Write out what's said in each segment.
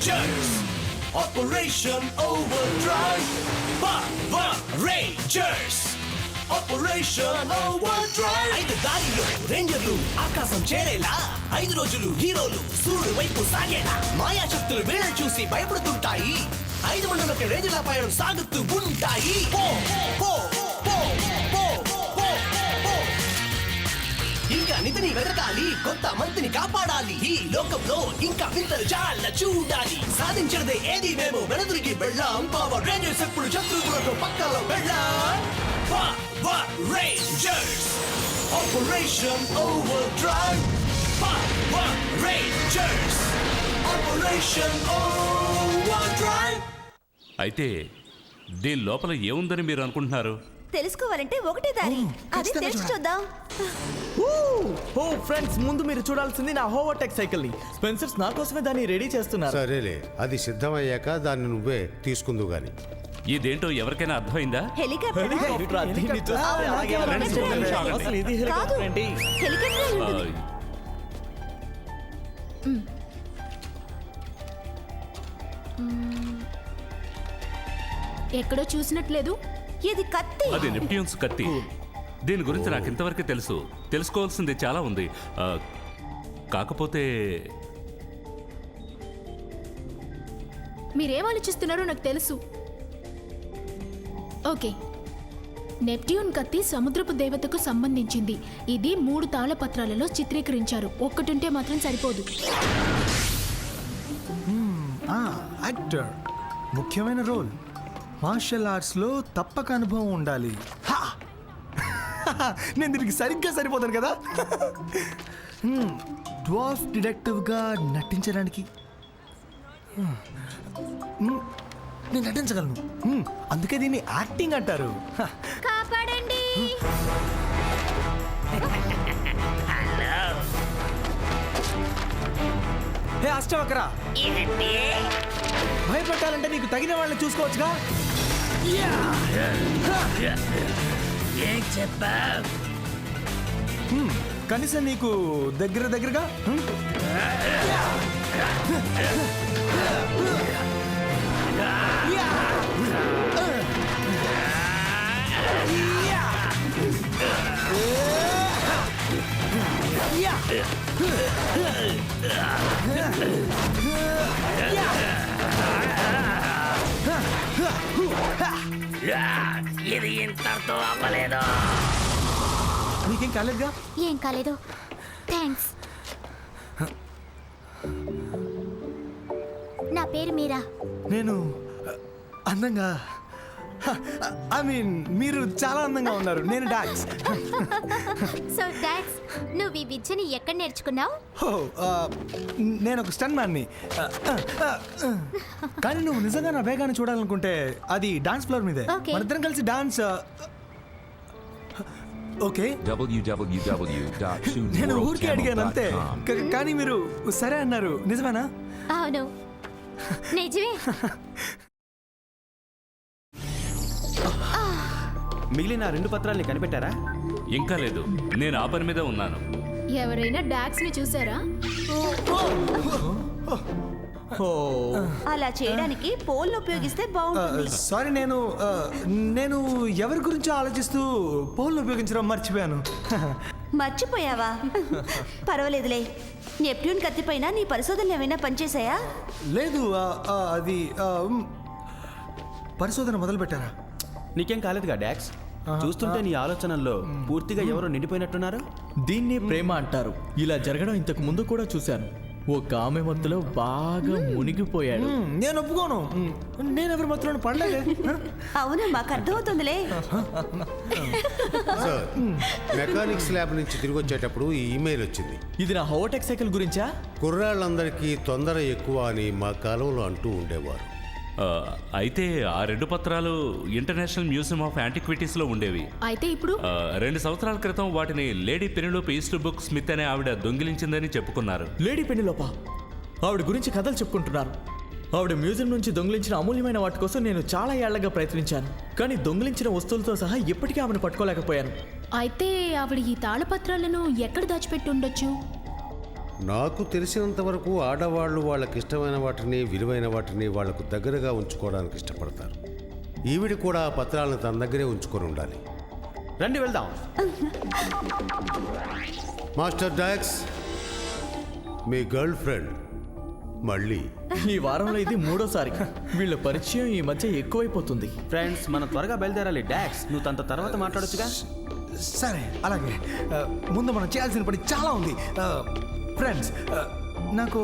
Rangers. Operation Overdrive. Power Rangers. Operation Overdrive. 5 దారిలో రేంజర్లు ఆకాశం చేరేలా 5 రోజులు హీరోలు సూర్యుడి వైపు సాగేలా మాయా శక్తులు వీళ్ళని చూసి భయపడుతుంటాయి. 5 మండలకి రేంజర్ల పయనం సాగుతూ ఉంటాయి. పో పో పో పో పో పో. ఇంకా నిధిని వెతకాలి, కొత్త మంత్రిని కాపాడాలి. ఈ లోకంలో ఇంకా వింతలు చాలా చూడాలి. సాధించినదే ఏది మేము వెనదురికి వెళ్ళాం. పవర్ రేంజర్స్ ఎప్పుడు శత్రువులతో పక్కలో వెళ్ళాం. Power Rangers. Operation Overdrive. Power Rangers. Operation Overdrive. అయితే దీని లోపల ఏముందని మీరు అనుకుంటున్నారు? తెలుసుకోవాలంటే ఒకటే దారి, అది తెలిసి చూద్దాం. ఓ ఫ్రెండ్స్, ముందు మీరు చూడాల్సింది నా హోవర్టెక్ సైకిల్ ని. స్పెన్సర్స్ నా కోసమే దాన్ని రెడీ చేస్తున్నారు. సరేలే, అది సిద్ధమయ్యాక దాన్ని నువ్వే తీసుకుందు గాని. ఇదేంటో ఎవరికైనా అర్థమైందా? హెలికాప్టర్ ఎక్కడో చూసినట్లేదు. ఇది కత్తి. అది నెప్ట్యూన్స్ కత్తి. దీని గురించి నాకు ఇంతవరకు తెలుసు. తెలుసుకోవాల్సింది చాలా ఉంది. కాకపోతే మీరేం ఆలోచిస్తున్నారో నాకు తెలుసు. ఓకే, నెప్ట్యూన్ కత్తి సముద్రపు దేవతకు సంబంధించింది. ఇది 3 తాళపత్రాలలో చిత్రీకరించారు. ఒక్కటుంటే మాత్రం సరిపోదు. యాక్టర్, ముఖ్యమైన రోల్. మార్షల్ ఆర్ట్స్ లో తప్పక అనుభవం ఉండాలి. నేను దీనికి సరిగ్గా సరిపోతాను కదా. డ్వార్ఫ్ డిటెక్టివ్ గా నటించడానికి నేను నటించగలను. అందుకే దీన్ని యాక్టింగ్ అంటారు. కాపాడండి. హే అష్టవక్రా, భయపెట్టాలంటే నీకు తగిన వాళ్ళని చూసుకోవచ్చుగా. ఏం చెప్పా? కనీసం నీకు దగ్గరగా ఇది ఇంతతో అవ్వలేదు. నీకేం కాలేదుగా? ఏం కాలేదు, థ్యాంక్స్. నా పేరు మీరా. నేను అందంగా, ఐ మీన్ మీరు చాలా అందంగా ఉన్నారు. నేను డాక్స్. సో డాక్స్, నువ్వు ఈ విద్యని ఎక్కడ నేర్చుకున్నావు? నేను ఒక స్టన్ మ్యాన్ని. కానీ నువ్వు నిజంగా నా వేగాన్ని చూడాలనుకుంటే అది డాన్స్ ఫ్లోర్ మీదే. Okay. మనిద్దరం కలిసి డాన్స్. ఓకే, నేను ఊరికే అడిగాను అంతే. కానీ మీరు సరే అన్నారు. నిజమేనా? అవును, నిజమే. మిగిలిన 2 పత్రాల్ని కనిపెట్టారా? ఇంకా లేదు, నేను ఆ పని మీద ఉన్నాను. ఎవరైనా డాక్స్ ని చూసారా? అలా చేయడానికి పోల్ ఉపయోగిస్తే బాగుంటుంది. సారీ, నేను ఎవరి గురించో ఆలోచిస్తూ పోల్ ఉపయోగించడం మర్చిపోయాను. మర్చిపోయావా? పర్వాలేదులే. నెప్ట్యూన్ కత్తి పైన నీ పరిశోధనలు ఏమైనా పనిచేశాయా? లేదు, అది పరిశోధన మొదలు పెట్టారా? నీకేం కాలేదుగా డాక్స్? చూస్తుంటే నీ ఆలోచనల్లో పూర్తిగా ఎవరో నిండిపోయినట్టున్నారు. దీన్నే ప్రేమ అంటారు. ఇలా జరగడం ఇంతకు ముందు కూడా చూశాను. ఒక ఆమె మత్తులో బాగా మునిగిపోయాడు. నేను ఒప్పుకోను. నేను ఎవరి మత్తులో పడలేదు. అవును, మాకు అర్థమవుతుందిలే. సార్, మెకానిక్స్ ల్యాబ్ నుంచి తిరిగి వచ్చేటప్పుడు ఈ ఇమెయిల్ వచ్చింది. ఇది నా హోవర్టెక్ సైకిల్ గురించా? కుర్రాళ్ళందరికీ తొందర ఎక్కువ అని మా కాలంలో అంటూ ఉండేవారు. అయితే ఆ 2 పత్రాలు ఇంటర్నేషనల్ మ్యూజియం ఆఫ్ యాంటిక్విటీస్లో ఉండేవి. అయితే ఇప్పుడు 2 సంవత్సరాల క్రితం వాటిని లేడీ పెనిలోప్ ఈస్ట్ బుక్ స్మిత్ అనే ఆవిడ దొంగిలించిందని చెప్పుకున్నారు. లేడీ పెనిలోపా? ఆవిడ గురించి కథలు చెప్పుకుంటున్నారు. ఆవిడ మ్యూజియం నుంచి దొంగిలించిన అమూల్యమైన వాటి కోసం నేను చాలా ఏళ్లగా ప్రయత్నించాను. కానీ దొంగిలించిన వస్తువులతో సహా ఇప్పటికీ ఆమెను పట్టుకోలేకపోయాను. అయితే ఆవిడ ఈ తాళపత్రాలను ఎక్కడ దాచిపెట్టి ఉండొచ్చు? నాకు తెలిసినంత వరకు ఆడవాళ్ళు వాళ్ళకి ఇష్టమైన వాటిని విలువైన వాటిని వాళ్లకు దగ్గరగా ఉంచుకోవడానికి ఇష్టపడతారు. ఈవిడ కూడా ఆ పత్రాలను తన దగ్గరే ఉంచుకొని ఉండాలి. రండి వెళ్దాం. మాస్టర్ డాక్స్, మీ గర్ల్ ఫ్రెండ్ మళ్ళీ ఈ వారంలో ఇది మూడోసారి. వీళ్ళ పరిచయం ఈ మధ్య ఎక్కువైపోతుంది. ఫ్రెండ్స్ మనం త్వరగా బయలుదేరాలి. డాక్స్ నువ్వు తనతో తర్వాత మాట్లాడొచ్చుగా. సరే అలాగే. ముందు మనం చేయాల్సిన పని చాలా ఉంది. ఫ్రెండ్స్, నాకు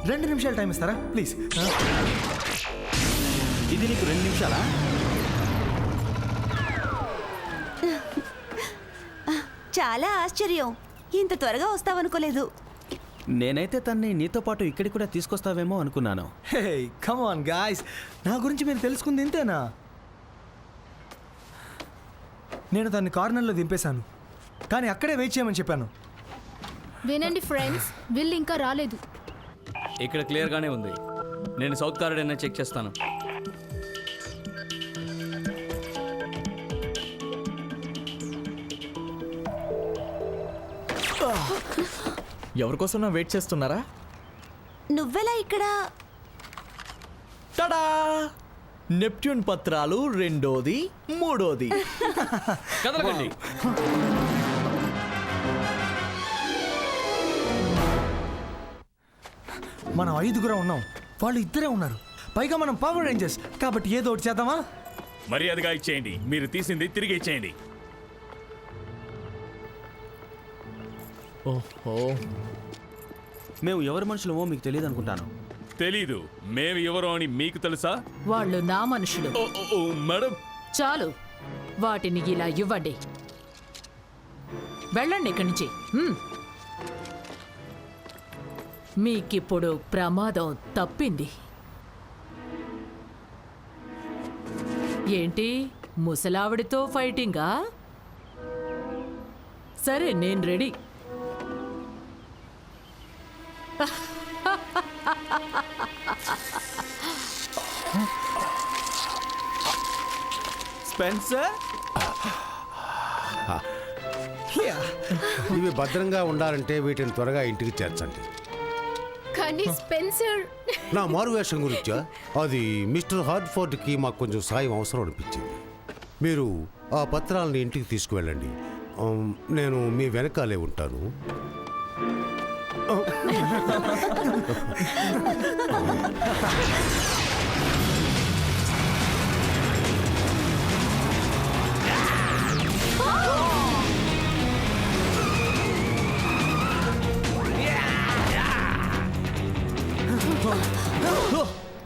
2 నిమిషాలు టైం ఇస్తారా ప్లీజ్? ఇది నీకు 2 నిమిషాలా? చాలా ఆశ్చర్యం, ఇంత త్వరగా వస్తావనుకోలేదు. నేనైతే తన్ని నీతో పాటు ఇక్కడికి కూడా తీసుకొస్తావేమో అనుకున్నాను. హే కమ్ ఆన్ గాయ్స్, నా గురించి మీరు తెలుసుకుంది ఇంతేనా? నేను తన్ని కార్నర్లో దింపేశాను, కానీ అక్కడే వెయిట్ చేయమని చెప్పాను. వినండి ఫ్రెండ్స్, విల్ ఇంకా రాలేదు. ఇక్కడ క్లియర్గానే ఉంది. నేను సౌత్ కారిడార్ని చెక్ చేస్తాను. ఎవరికోసం వెయిట్ చేస్తున్నారా? నువ్వెలా ఇక్కడ? టడా! నెప్ట్యూన్ పత్రాలు 2ది 3ది. కదలకండి. మనం 5గురం ఉన్నాం, వాళ్ళు 2 ఉన్నారు. పైగా మనం పవర్ రేంజర్స్ కాబట్టి ఏదో ఒకటి చేద్దామా? మర్యాదగా ఇచ్చేయండి. మీరు తీసింది తిరిగి ఇచ్చేయండి. ఓహో, మేము ఎవరి మనుషులమో మీకు తెలియదు అనుకుంటాను. తెలీదు. మేము ఎవరో అని మీకు తెలుసా? వాళ్ళు నా మనుషులు. మేడం, చాలు, వాటిని ఇలా ఇవ్వండి. వెళ్ళండి ఇక్కడి నుంచి. మీకిప్పుడు ప్రమాదం తప్పింది. ఏంటి, ముసలావిడితో ఫైటింగా? సరే, నేను రెడీ. స్పెన్సర్, ఇవి భద్రంగా ఉండాలంటే వీటిని త్వరగా ఇంటికి చేర్చండి. కానీ స్పెన్సర్, నా మారువేషం గురించా? అది మిస్టర్ హార్డ్ఫోర్డ్కి మాకు కొంచెం సాయం అవసరం అనిపించింది. మీరు ఆ పత్రాలను ఇంటికి తీసుకువెళ్ళండి. నేను మీ వెనకాలే ఉంటాను.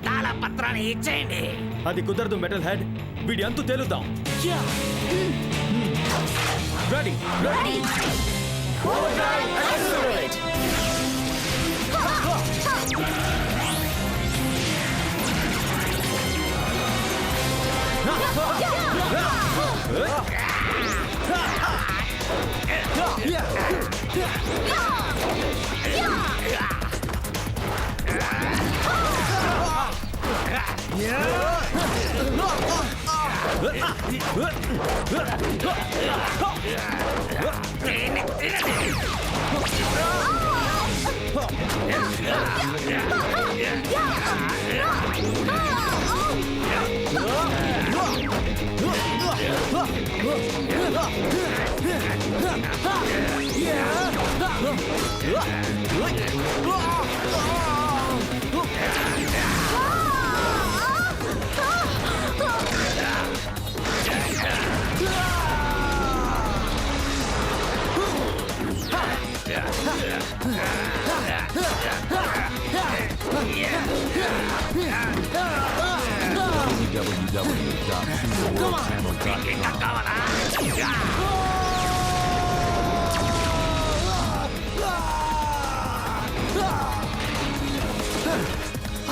తాళపత్రాన్ని ఇచ్చేయండి. అది కుదరదు మెటల్ హెడ్. వీడి అంతు తేలుద్దాం. Ready ready.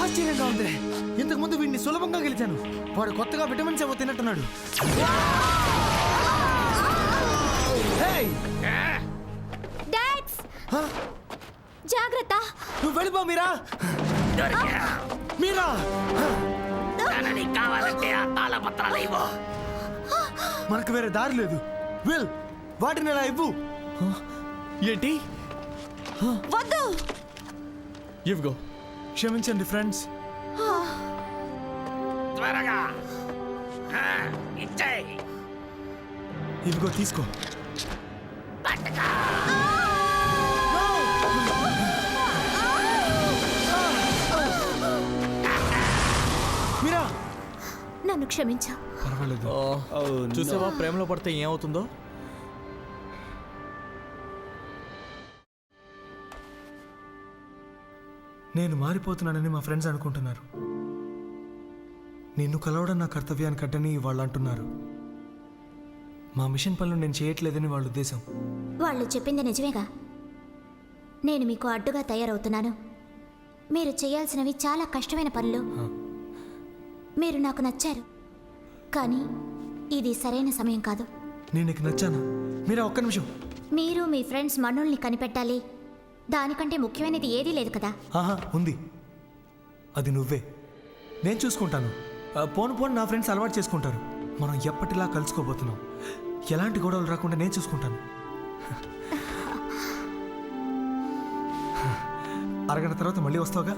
ఆశ్చర్యంగా ఉంది. ఇంతకు ముందు వీడిని సులభంగా గెలిచాను. వాడు కొత్తగా విటమిన్స్ ఏవో తిన్నట్టున్నాడు. డాక్స్, జాగ్రత్త. నువ్వు వెళ్ళిపో మీరా. మీరా, తనని కావాలంటే ఆ తాళపత్రాలు ఇవ్వు. మనకు వేరే దారి లేదు. విల్, వాటిని ఎలా ఇవ్వు. ఏంటి? వద్దు. ఇవిగో. క్షమించండి ఫ్రెండ్స్. త్వరగా ఇచ్చేయి. ఇదిగో తీసుకో. మీరా నన్ను క్షమించా. పర్వాలేదు. చూసావా ప్రేమలో పడితే ఏమవుతుందో. నేను మారిపోతున్నానని మా ఫ్రెండ్స్ అనుకుంటున్నారు. నిన్ను కలవడం నా కర్తవ్యానికి అడ్డని వాళ్ళు అంటున్నారు. మా మిషన్ పనులు నేను చేయట్లేదని వాళ్ళ ఉద్దేశం. వాళ్ళు చెప్పింది నిజమేగా. నేను మీకు అడ్డుగా తయారవుతున్నాను. మీరు చేయాల్సినవి చాలా కష్టమైన పనులు. మీరు నాకు నచ్చారు, కానీ ఇది సరైన సమయం కాదు. నేను నీకు నచ్చానా? మీరా ఒక్క నిమిషం. మీరు మీ ఫ్రెండ్స్ మనోల్ని కనిపెట్టాలి. దానికంటే ముఖ్యమైనది ఏదీ లేదు కదా. ఆహా ఉంది. అది నువ్వే. నేను చూసుకుంటాను. పోను పోను నా ఫ్రెండ్స్ అలవాటు చేసుకుంటారు. మనం ఎప్పటిలా కలుసుకోబోతున్నాం. ఎలాంటి గొడవలు రాకుండా నేను చూసుకుంటాను. అరగంట తర్వాత మళ్ళీ వస్తావుగా?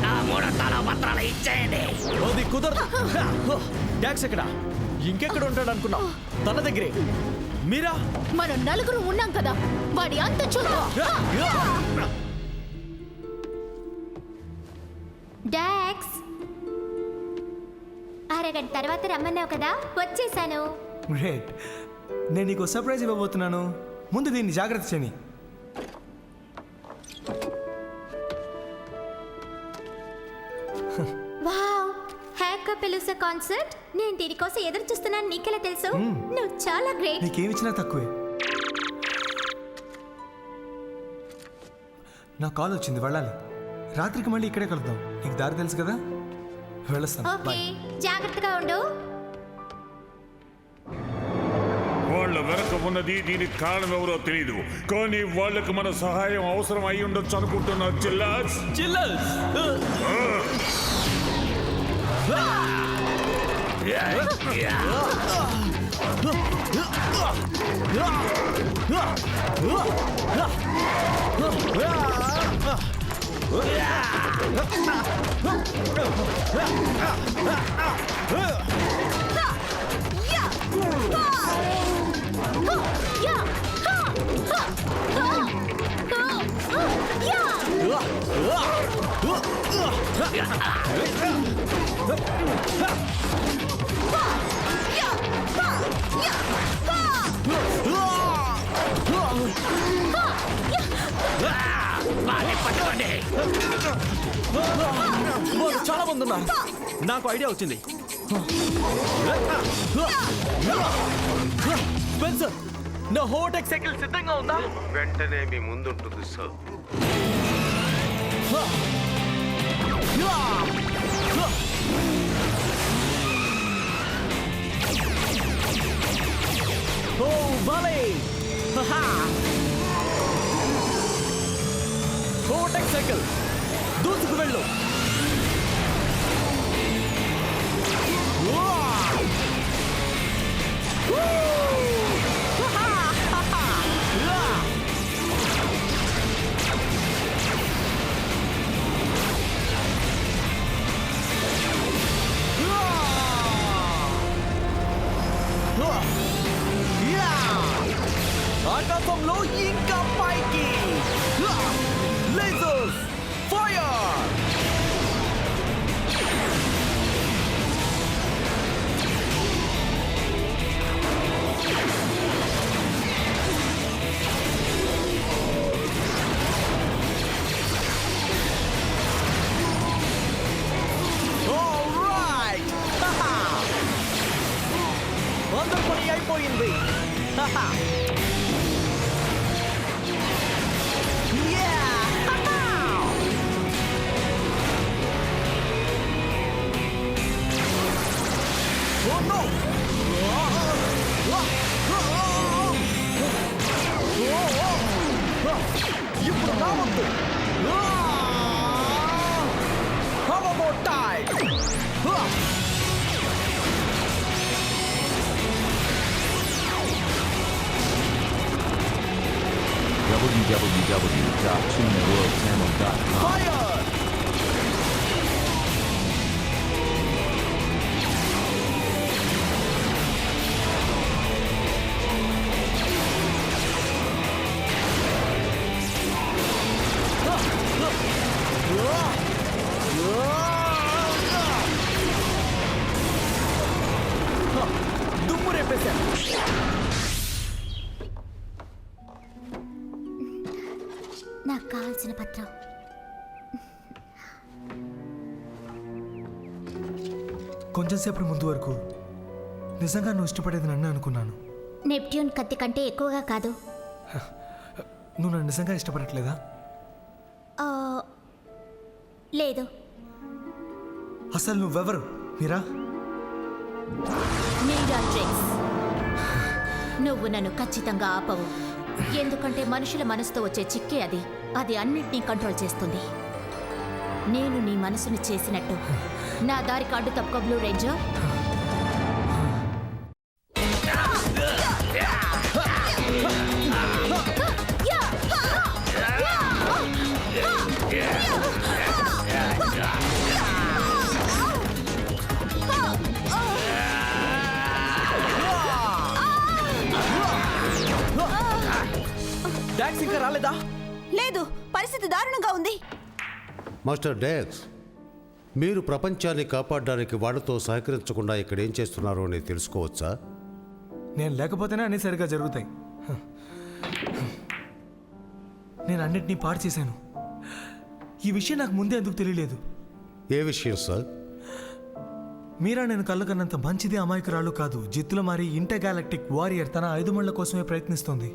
నా 3 తాళపత్రాలు ఇచ్చేయండి. అది కుదరదు. ట్యాక్స్ ఎక్కడ? ఇంకెక్కడ ఉంటాడు అనుకున్నావు? తన దగ్గరే. మీరా మనం నలుగురు ఉన్నాం కదా, వాడి అంత చూద్దాం. డాక్స్, అరగంట తర్వాత రమ్మన్నావు కదా, వచ్చేసాను. గ్రేట్. నేను నీకు సర్ప్రైజ్ ఇవ్వబోతున్నాను. ముందు దీన్ని జాగ్రత్త చేయని. వావ్, హ్యాకపెలుసా కాన్సర్ట్. నేను దీనికోసం ఎదురు చూస్తున్నాను. నీకెలా తెలుసు? నువ్వు చాలా గ్రేట్. నీకేమిచ్చినా తక్కువే. నా కాల్ వచ్చింది, వెళ్ళాలి. రాత్రికి మళ్ళీ ఇక్కడే కలుద్దాం. నీకు దారి తెలుసు కదా. వెళ్ళొస్తాను. Okay, bye. జాగ్రత్తగా ఉండు. వాళ్ళ వెనక ఉన్నది దీనికి కారణం ఎవరో తెలియదు, కానీ వాళ్ళకి మన సహాయం అవసరం అయి ఉండొచ్చు అనుకుంటున్నా. చిల్లాస్ చిల్లర్స్. పట్టుకోండి. చాలా మంది ఉన్నారు. నాకు ఐడియా వచ్చింది. స్పెన్సర్, నా హోటెక్ సైకిల్ సిద్ధంగా ఉందా? వెంటనే మీ ముందుంటుంది సార్. ఓ భలే. హోటెక్ సైకిల్ దూసుకు వెళ్ళు. ఆకాశంలో ఇంకా పైకి. Lasers fire. ఆల్రైట్. అందరి పని అయిపోయింది. Oh no! ఇప్పుడు రావద్దు. How about time? www.tuneworldtamil.com. దుమ్ము రేపేశాను. నాకు కావాల్సిన పత్రం. కొంచెం సేపటి ముందు వరకు నిజంగా నువ్వు ఇష్టపడేది నన్ను అనుకున్నాను. నెప్ట్యూన్ కత్తి కంటే ఎక్కువగా కాదు. నువ్వు నన్ను నిజంగా ఇష్టపడట్లేదా? ఆ, లేదు. అసలు నువ్వెవరు మీరా? మీరాట్రిక్స్. నువ్వు నన్ను ఖచ్చితంగా ఆపవు, ఎందుకంటే మనుషుల మనసుతో వచ్చే చిక్కే అది. అది అన్నిటినీ కంట్రోల్ చేస్తుంది. నేను నీ మనసును చేసినట్టు నా దారికి అడ్డు తప్పుకో బ్లూ రేంజర్. డాక్స్ ఇంకా రాలేదా? లేదు, పరిస్థితి దారుణంగా ఉంది. మాస్టర్ డాక్స్, మీరు ప్రపంచాన్ని కాపాడడానికి వాళ్ళతో సహకరించకుండా ఇక్కడ ఏం చేస్తున్నారో నేను తెలుసుకోవచ్చా? నేను లేకపోతేనే అన్నీ సరిగా జరుగుతాయి. నేను అన్నిటినీ పాడు చేశాను. ఈ విషయం నాకు ముందే ఎందుకు తెలియలేదు? ఏ విషయం సార్? మీరా నేను కళ్ళ కన్నంత మంచిది అమాయకురాలు కాదు. జిత్తుల మారి ఇంటర్గాలక్టిక్ వారియర్ తన 5 మళ్ళ కోసమే ప్రయత్నిస్తోంది.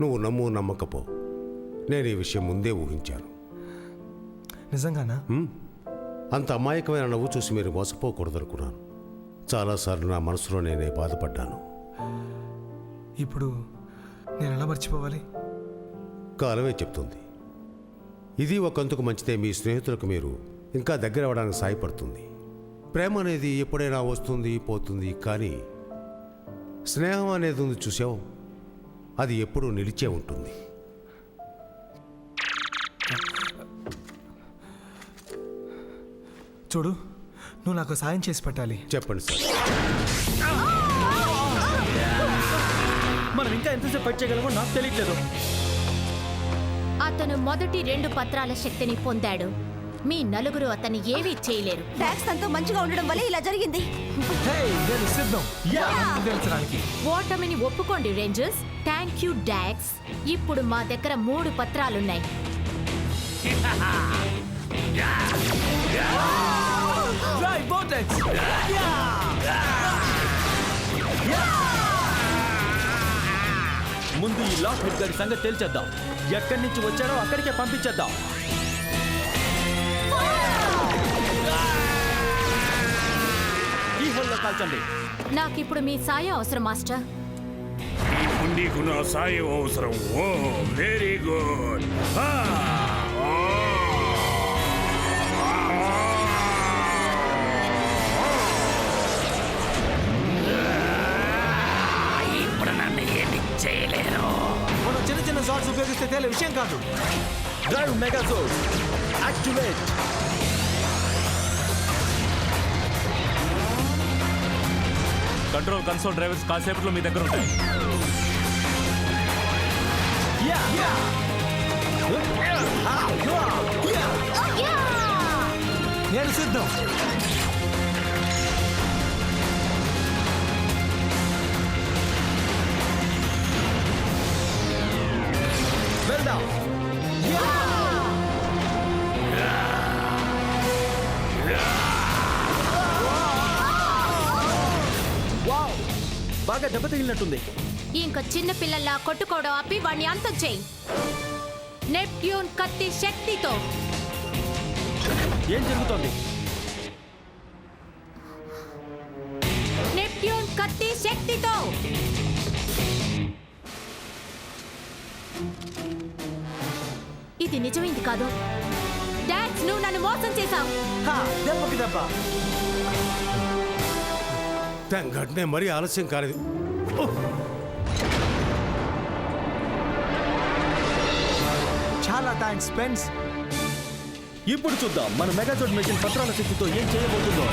నువ్వు నమ్ము నమ్మకపో, నేను ఈ విషయం ముందే ఊహించాను. నిజంగానా? అంత అమాయకమైన నవ్వు చూసి మీరు మోసపోకూడదనుకున్నాను. చాలాసార్లు నా మనసులో నేనే బాధపడ్డాను. ఇప్పుడు నేను ఎలా మర్చిపోవాలి? కాలమే చెప్తుంది. ఇది ఒకందుకు మంచిదే, మీ స్నేహితులకు మీరు ఇంకా దగ్గర అవ్వడానికి సాయపడుతుంది. ప్రేమ అనేది ఎప్పుడైనా వస్తుంది పోతుంది, కానీ స్నేహం అనేది ఉంది చూసావు, అది ఎప్పుడూ నిలిచే ఉంటుంది. చూడు, నువ్వు నాకు సాయం చేసి పెట్టాలి. చెప్పండి సార్. మనం ఇంకా ఎంతసేపు ఫైట్ చేయగలమో నాకు తెలియట్లేదు. అతను మొదటి 2 పత్రాల శక్తిని పొందాడు. మీ నలుగురు అతన్ని ఏమీ చేయలేరు. డాక్స్ తనతో మంచిగా ఉండడం వల్ల ఇలా జరిగింది. నేను సిద్ధం గెలిచడానికి. ఓటమిని ఒప్పుకోండి రేంజర్స్. Thank you docs. ఇప్పుడు మా దగ్గర 3 పత్రాలున్నాయి. ముందు ఈ లాక్ హెడ్ గారి సంగతి తేల్చేద్దాం. ఎక్కడి నుంచి వచ్చాడో అక్కడికే పంపించేద్దాం. ఈ హోల్లో కాల్చండి. నాకిప్పుడు మీ సాయం అవసరం మాస్టర్. నీకు నా సాయం అవసరం. ఓ వెరీ గుడ్. ఇప్పుడు నన్ను ఏమి చేయలేరు. మనం చిన్న చిన్న షాట్స్ ఉపయోగిస్తే తేలే విషయం కాదు. డ్రైవ్ మెగాజోల్ యాక్టివేట్. కంట్రోల్ కన్సోల్ డ్రైవర్స్ కాసేపట్లో మీ దగ్గర ఉంటాయి. నేను సిద్ధం. వెళ్దాం. వావ్, బాగా దెబ్బ తగిలినట్టుంది. ఇంకా చిన్న పిల్లల్లా కొట్టుకోవడం ఆపి వాడిని అంతం చేయి. నెప్ట్యూన్ కత్తి శక్తితో. ఏం జరుగుతోంది? నెప్ట్యూన్ కత్తి శక్తితో. ఇది నిజమైంది కాదు. డాక్స్, నువ్వు నన్ను మోసం చేశావు. దెబ్బకి దెబ్బ. థ్యాంక్ గాడ్, నేను మరీ ఆలస్యం కాలేదు. చాలా థ్యాంక్స్ స్పెన్స్. ఇప్పుడు చూద్దాం మన మెగాజోడ్ మెషిన్ పత్రాల శక్తితో ఏం చేయబోతుందో.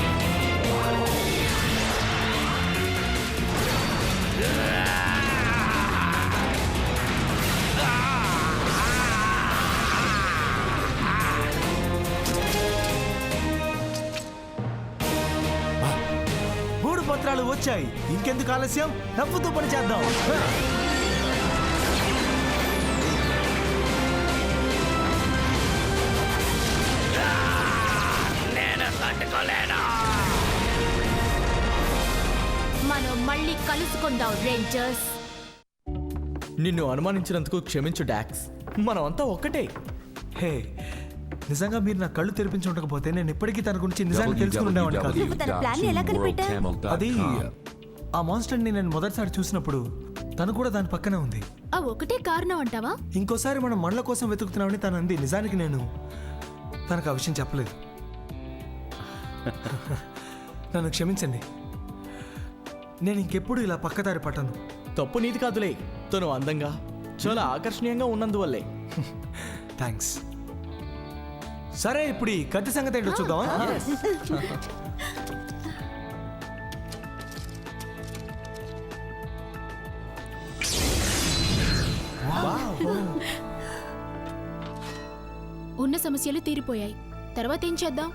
మూడు పత్రాలు వచ్చాయి. ఇంకెందుకు ఆలస్యం, నవ్వుతూ పని చేద్దాం. నేను తట్టుకోలేను. మనం మళ్ళీ కలుసుకుందాం రేంజర్స్. నిన్ను అనుమానించినందుకు క్షమించు డాక్స్. మనం అంతా ఒక్కటే. హే, నిజంగా మీరు నా కళ్ళు తెరిపించి ఉండకపోతే నేను ఇప్పటికీ తన గురించి నిజాన్ని తెలుసుకుని ఉండేవాడిని కాదు. నువ్వు తన ప్లాన్ ఎలా కనిపెట్టా? అది ఆ మాన్స్టర్ని నేను మొదటిసారి చూసినప్పుడు తను కూడా దాని పక్కనే ఉంది. ఆ ఒకటే కారణం అంటావా? ఇంకోసారి మనం మనల కోసం వెతుకుతున్నామని తను అంది. నిజానికి నేను తనకు ఆ విషయం చెప్పలేదు. నన్ను క్షమించండి. నేను ఇంకెప్పుడు ఇలా పక్కదారి పట్టను. తప్పు నీది కాదులే. తను అందంగా చాలా ఆకర్షణీయంగా ఉన్నందువల్లే. థ్యాంక్స్. సరే, ఇప్పుడు ఈ కత్తి సంగతి ఏంటో చూద్దామా? ఉన్న సమస్యలు తీరిపోయాయి. తర్వాత ఏం చేద్దాం?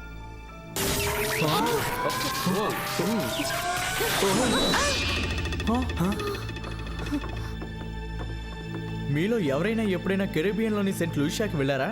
మీలో ఎవరైనా ఎప్పుడైనా కెరీబియన్లోని సెంట్ లూషియాకి వెళ్ళారా?